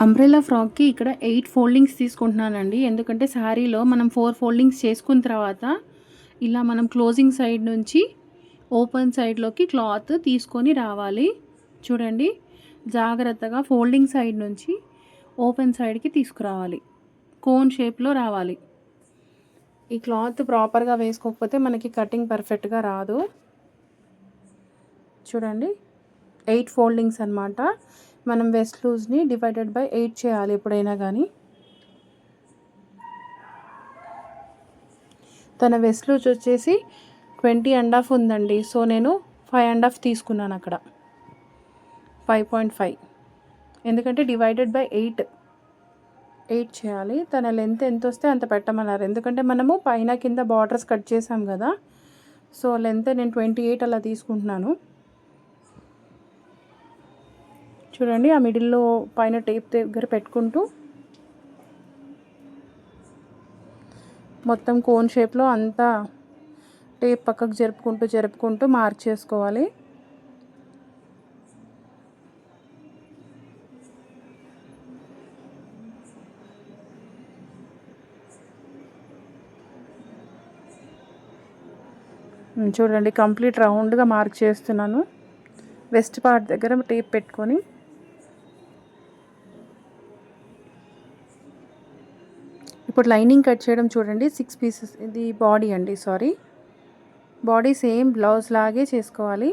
Umbrella ఫ్రాక్‌కి ఇక్కడ 8 foldings తీసుకుంటున్నానండి. ఎందుకంటే శారీలో మనం 4 ఫోల్డింగ్స్ చేసుకున్న తర్వాత ఇలా మనం క్లోజింగ్ సైడ్ నుంచి ఓపెన్ సైడ్‌లోకి క్లాత్ తీసుకొని రావాలి. చూడండి, జాగ్రత్తగా ఫోల్డింగ్ సైడ్ నుంచి ఓపెన్ సైడ్‌కి తీసుకురావాలి. కోన్ షేప్‌లో రావాలి. ఈ క్లాత్ ప్రాపర్‌గా వేసుకోకపోతే మనకి కటింగ్ పర్ఫెక్ట్‌గా రాదు. చూడండి, 8 ఫోల్డింగ్స్ అన్నమాట. మనం వెస్ట్ లూజ్ని డివైడెడ్ బై 8 చేయాలి ఎప్పుడైనా కానీ. తన వెస్ట్ లూజ్ వచ్చేసి 20.5 ఉందండి. సో నేను 5.5 తీసుకున్నాను అక్కడ. 5.5 ఎందుకంటే డివైడెడ్ బై 8 చేయాలి. తన లెంత్ ఎంత వస్తే అంత పెట్టమన్నారు. ఎందుకంటే మనము పైన కింద బార్డర్స్ కట్ చేసాం కదా. సో లెంత్ నేను 28 అలా తీసుకుంటున్నాను. చూడండి, ఆ మిడిల్లో పైన టేప్ దగ్గర పెట్టుకుంటూ మొత్తం కోన్ షేప్లో అంతా టేప్ పక్కకు జరుపుకుంటూ మార్క్ చేసుకోవాలి. చూడండి, కంప్లీట్ రౌండ్గా మార్క్ చేస్తున్నాను. వెస్ట్ పార్ట్ దగ్గర టేప్ పెట్టుకొని ఇప్పుడు లైనింగ్ కట్ చేయడం చూడండి. 6 పీసెస్, ఇది బాడీ అండి, సారీ, బాడీ సేమ్ బ్లౌజ్ లాగే చేసుకోవాలి.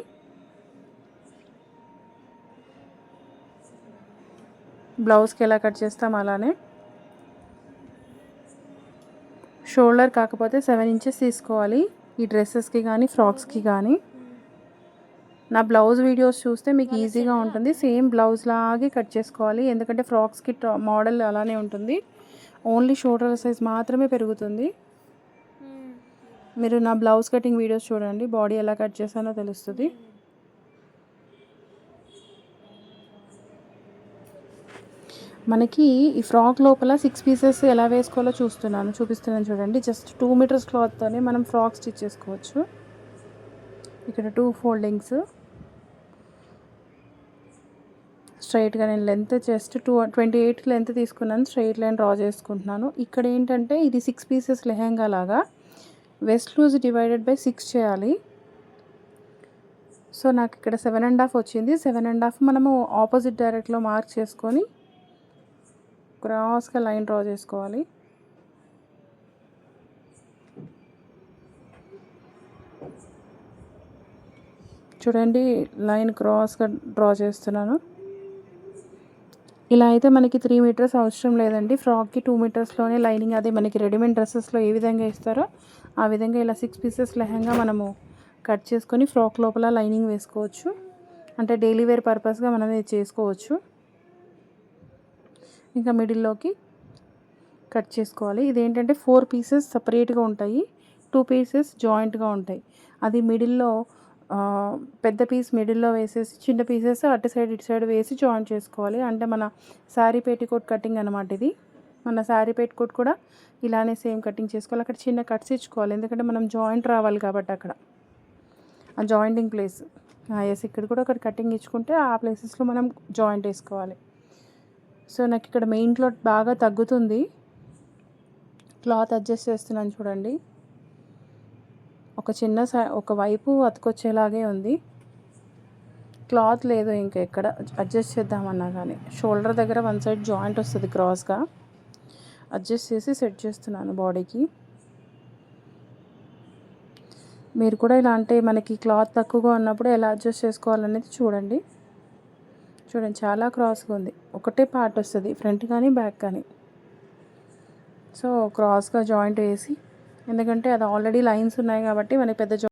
బ్లౌజ్కి ఎలా కట్ చేస్తాం అలానే. షోల్డర్ కాకపోతే 7 ఇంచెస్ తీసుకోవాలి ఈ డ్రెస్సెస్కి కానీ ఫ్రాక్స్కి కానీ. నా బ్లౌజ్ వీడియోస్ చూస్తే మీకు ఈజీగా ఉంటుంది. సేమ్ బ్లౌజ్ లాగే కట్ చేసుకోవాలి. ఎందుకంటే ఫ్రాక్స్కి మోడల్ అలానే ఉంటుంది. ఓన్లీ షోల్డర్ సైజ్ మాత్రమే పెరుగుతుంది. మీరు నా బ్లౌజ్ కటింగ్ వీడియోస్ చూడండి, బాడీ ఎలా కట్ చేసానో తెలుస్తుంది. మనకి ఈ ఫ్రాక్ లోపల 6 పీసెస్ ఎలా వేసుకోవాలో చూపిస్తున్నాను చూడండి. జస్ట్ 2 మీటర్స్ క్లాత్తోనే మనం ఫ్రాక్ స్టిచ్ చేసుకోవచ్చు. ఇక్కడ 2 ఫోల్డింగ్స్ స్ట్రైట్గా నేను లెంత్ జస్ట్ 28 లెంత్ తీసుకున్నాను. స్ట్రైట్ లైన్ డ్రా చేసుకుంటున్నాను. ఇక్కడ ఏంటంటే ఇది 6 పీసెస్ లెహెంగా లాగా వెస్ట్ లూజ్ డివైడెడ్ బై 6 చేయాలి. సో నాకు ఇక్కడ 7.5 వచ్చింది. 7.5 మనము ఆపోజిట్ డైరెక్ట్లో మార్క్ చేసుకొని క్రాస్గా లైన్ డ్రా చేసుకోవాలి. చూడండి, లైన్ క్రాస్గా డ్రా చేస్తున్నాను. ఇలా అయితే మనకి 3 మీటర్స్ అవసరం లేదండి. ఫ్రాక్కి 2 మీటర్స్లోనే లైనింగ్, అదే మనకి రెడీమేడ్ డ్రెస్సెస్లో ఏ విధంగా ఇస్తారో ఆ విధంగా ఇలా 6 పీసెస్ లెహంగా మనము కట్ చేసుకొని ఫ్రాక్ లోపల లైనింగ్ వేసుకోవచ్చు. అంటే డైలీ వేర్ పర్పస్గా మనం ఇది చేసుకోవచ్చు. ఇంకా మిడిల్లోకి కట్ చేసుకోవాలి. ఇదేంటంటే 4 పీసెస్ సపరేట్గా ఉంటాయి, 2 పీసెస్ జాయింట్గా ఉంటాయి. అది మిడిల్లో పెద్ద పీస్ మిడిల్లో వేసేసి చిన్న పీసెస్ అటు సైడ్ ఇటు సైడ్ వేసి జాయిన్ చేసుకోవాలి. అంటే మన శారీ పేటికోట్ కటింగ్ అనమాట ఇది. మన శారీ పేటికోట్ కూడా ఇలానే సేమ్ కటింగ్ చేసుకోవాలి. అక్కడ చిన్న కట్స్ ఇచ్చుకోవాలి, ఎందుకంటే మనం జాయింట్ రావాలి కాబట్టి అక్కడ ఆ జాయింటింగ్ ప్లేస్. ఎస్, ఇక్కడ కూడా ఒకటి కటింగ్ ఇచ్చుకుంటే ఆ ప్లేసెస్లో మనం జాయింట్ వేసుకోవాలి. సో నాకు ఇక్కడ మెయిన్ క్లాత్ బాగా తగ్గుతుంది. క్లాత్ అడ్జస్ట్ చేస్తున్నాను చూడండి. ఒక వైపు అతుకొచ్చేలాగే ఉంది. క్లాత్ లేదు ఇంకా ఎక్కడ అడ్జస్ట్ చేద్దామన్నా కానీ. షోల్డర్ దగ్గర వన్ సైడ్ జాయింట్ వస్తుంది క్రాస్గా, అడ్జస్ట్ చేసి సెట్ చేస్తున్నాను బాడీకి. మీరు కూడా ఇలా అంటే మనకి క్లాత్ తక్కువగా ఉన్నప్పుడు ఎలా అడ్జస్ట్ చేసుకోవాలనేది చూడండి. చాలా క్రాస్గా ఉంది. ఒకటే పార్ట్ వస్తుంది, ఫ్రంట్ కానీ బ్యాక్ కానీ. సో క్రాస్గా జాయింట్ వేసి, ఎందుకంటే అది ఆల్రెడీ లైన్స్ ఉన్నాయి కాబట్టి మనకి పెద్ద